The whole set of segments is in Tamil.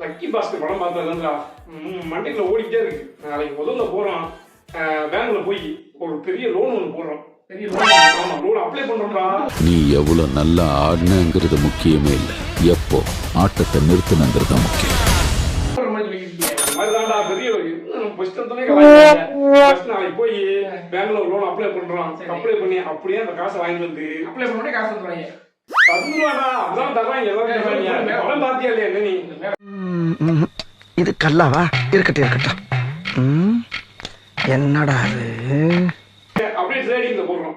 லக்கி பாஸ்கர் படம் பார்த்ததுலா மண்டைக்குள்ள ஓடிக்கிட்டே இருக்கு. நாளைக்கு முதல்ல போறோம், பேங்க்ல போய் ஒரு பெரிய லோன் ஒன்று போடுறோம். பெரிய லோன் அப்ளை பண்றோம்டா. நீ எவ்வளவு நல்லா ஆடினங்கிறது முக்கியமே இல்லை, எப்போ ஆட்டத்தை நிறுத்தினங்கிறது முக்கியம். பெரிய நாளைக்கு போய் பேங்க்ல ஒரு லோன் அப்ளை பண்றோம். அப்ளை பண்ணி அப்படியே அந்த காசை வாங்கிட்டு வந்து அப்ளை பண்ணி காசு வந்துடுவாங்க. இது கல்லாவா? இருக்கட்டும் இருக்கட்டும். என்னடா அது? அப்படியே ட்ரேடிங்ல போடுறோம்,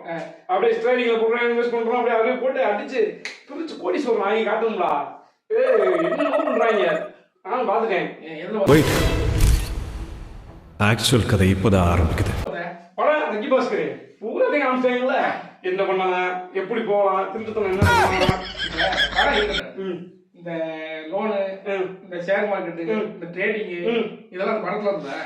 அப்படியே ட்ரேடிங்ல போடுறோம், இன்வெஸ்ட் பண்றோம். அப்படியே அப்படியே போட்டு அடிச்சு பிரிச்சு கோடீஸ்வரன் வாங்கி காட்டணும்டா. என்ன பண்றாங்க நானும் பாத்துட்டேன். ஆக்சுவல் கதை இப்போதான் ஆரம்பிக்குது. படம் லக்கி பாஸ்கர் பூராத்தையும் காமிச்சாங்கல்ல, என்ன பண்ணலாம், எப்படி போகலாம், திருத்தம் என்ன பண்ணலாம். இந்த லோனு, இந்த ஷேர் மார்க்கெட்டு, இந்த ட்ரேடிங், இதெல்லாம் படத்துல இருந்தா.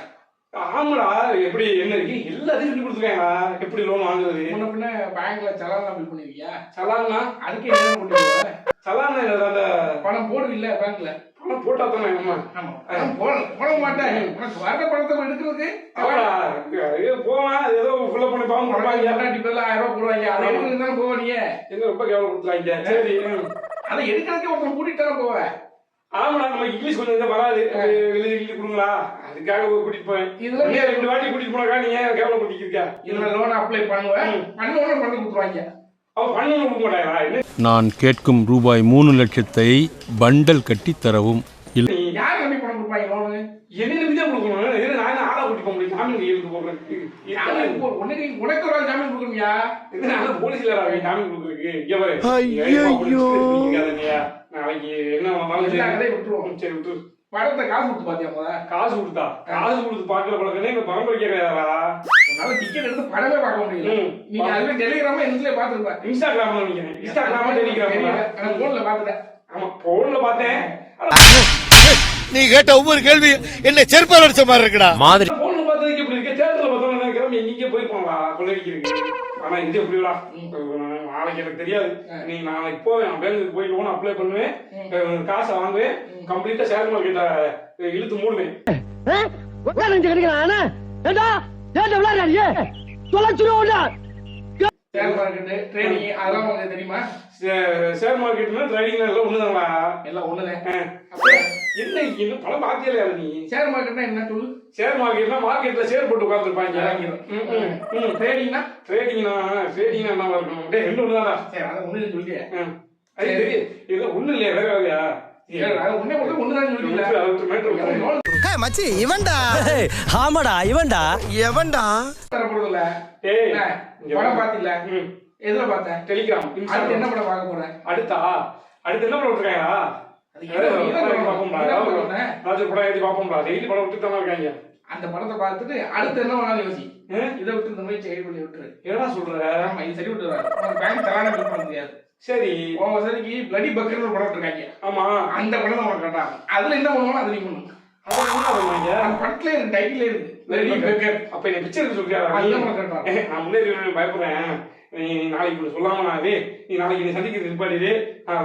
ஆமாடா, எப்படி என்ன இருக்கு எல்லாத்தையும் சொல்லி கொடுத்துருக்காங்களா, எப்படி லோன் வாங்குறது. முன்ன பின்ன பேங்க்ல சலான் அப்ளை பண்ணிருக்கியா? சலான்னா அதுக்கு என்ன பண்ணுவ? சலான்னா அந்த பணம் போடுவில்ல பேங்க்ல, பணம் போட்டா தானே. போட மாட்டேன், உனக்கு வர பணத்தை எடுக்கிறதுக்கு போவேன். ஏதோ ஃபுல்லா பண்ணி பாவம் கொடுப்பாங்க. 1000 ரூபாய் போடுவாங்க, அதை எடுக்கிறதுக்கு தானே போவீங்க. என்ன ரொம்ப கேவலம் கொடுத்துருவாங்க. சரி, அதை எடுக்கிறதுக்கே ஒருத்தன் கூட்டிட்டு தானே போவேன். ஆமாடா, நம்ம இங்கிலீஷ் கொஞ்சம் வராது, எழுதி கொடுங்களா, அதுக்காக கூட்டிட்டு போவேன். இதுல 2 வாட்டி கூட்டிட்டு போனாக்கா நீ ஏன் கேவலம் கொடுத்துருக்கா. இதுல லோன் அப்ளை பண்ணுவேன், பண்ணுவோம் பண்ணி கொடுத்துருவாங்க. அவன் பண்ண கொடுக்க மாட்டாங்களா? நான் கேட்கும் ரூபாய் 3 லட்சத்தை பண்டல் கட்டி தரவும். யார் கம்மி பணம் கொடுப்பாங்க லோனு? என்ன நம்பிதான் கொடுக்கணும். நான் ஆளா கூட்டி போக முடியும், ஜாமீன் கையெழுத்து போடுறேன். உனக்கு ஒரு ஜாமீன் கொடுக்கணும்யா. இதனால போலீஸ் இல்ல ஜாமீன் கொடுக்குறதுக்கு. நாளைக்கு என்ன விட்டுருவோம். சரி விட்டு படத்தை காசு கொடுத்து பாத்தியா? காசு கொடுத்து பாக்குற பழக்கமே எங்க பரம்பரை கேட்கறா. உன்னால டிக்கெட் எடுத்து படமே பார்க்க முடியல. நீங்க அதுல டெலிகிராமா இன்ஸ்டால பாத்துருப்ப. இன்ஸ்டாகிராம்ல நினைக்கிறேன். இன்ஸ்டாகிராமா டெலிகிராமா நான் போன்ல பாத்துட்டேன். ஆமா போன்ல பார்த்தேன். நீ கேட்ட ஒவ்வொரு கேள்வி என்ன செருப்பால் அடிச்ச மாதிரி இருக்குடா மாதிரி. போன்ல பார்த்ததுக்கு எப்படி இருக்கு, தேட்டர்ல பார்த்தோம் நினைக்கிறேன். எங்கேயே போயிருப்பாங்களா கொள்ளைக்கு. ஆனா இது எப்படிடா, நாளைக்கு எனக்கு தெரியாது. நீ நாளைக்கு போவேன், பேங்க்குக்கு போய் லோன் அப்ளை பண்ணுவேன், காசை வாங்குவேன், கம்ப்ளீட்டா ஷேர் மார்க்கெட்டை இழுத்து மூடுவேன். ஷேர் மார்க்கெட், ட்ரேடிங் அதெல்லாம் உங்களுக்கு தெரியுமா? ஷேர் மார்க்கெட்னா ட்ரேடிங்னா எல்லாம் ஒண்ணுதாங்களா? எல்லாம் ஒண்ணுதான். என்ன படம் பாத்தியா நீ? ஷேர் மார்க்கெட்னா என்ன சொல்லு? ஷேர் மார்க்கெட்னா மார்க்கெட்ல ஷேர் போட்டு உட்கார்ந்துருப்பாங்க. ட்ரேடிங்னா என்ன இருக்கும்? டேய் ரெண்டு ஒண்ணுதான்டா. சரி அத ஒண்ணு சொல்லியே. அது இது ஒண்ணு இல்லையா, வேற வேறயா? ஒண்ணே ஒண்ணுதான் சொல்லிடல. மச்சி இவன்டா. ஆமாடா இவன்டா. எவன்டா தரப்படுதுல. ஏய் படம் பாத்தில? எதுல பார்த்த? டெலிகிராம். அடுத்து என்ன படம் பார்க்க போற? அடுத்து என்ன படம் விட்டுருக்காங்களா? ராஜர் படம் எழுதி பாப்போம்டா. டெய்லி படம் விட்டு தானே இருக்காங்க. அந்த படத்தை பார்த்துட்டு அடுத்து என்ன பண்ணாலும் யோசி. இதை விட்டு இந்த மாதிரி சரி பண்ணி விட்டுரு. என்னடா சொல்ற? ஆமா இது சரி விட்டுறாரு. உனக்கு பேங்க் தரான பில் பண்ண முடியாது. சரி உன் வசதிக்கு பிளடி பக்கர்னு ஒரு படம் இருக்காங்க. ஆமா அந்த படம் தான் உனக்கு கட்டாங்க. அதுல என்ன பண்ணுவானோ அது நீ பண்ணணும். அந்த படத்துல இருக்கு, டைட்டிலே இருக்கு பிளடி பக்கர். அப்ப என்ன பிக்சர் இருக்கு சொல்றியா? அதுதான் உனக்கு கட்டாங்க. நான் முன்னேறி பயப்படுறேன். நீ நாளைக்கு சொல்லாம நீ நாளைக்கு நீ சந்திக்கிறது நிப்பாடிது.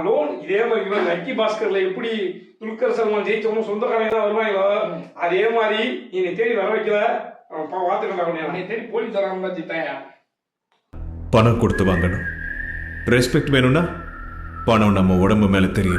லோன் இதே மாதிரி லக்கி பாஸ்கர்ல எப்படி துல்கர் சல்மான் ஜெயிச்சவங்க சொந்தக்காரங்க தான் வருவாங்களோ அதே மாதிரி நீ தேடி வர வைக்கல. பார்த்துக்கலாம், நீ தேடி போலீஸ் தராம தான் ஜித்தாயா. பணம் கொடுத்து வாங்கணும். ரெஸ்பெக்ட் வேணும்னா பணம் நம்ம உடம்பு மேல தெரியும்.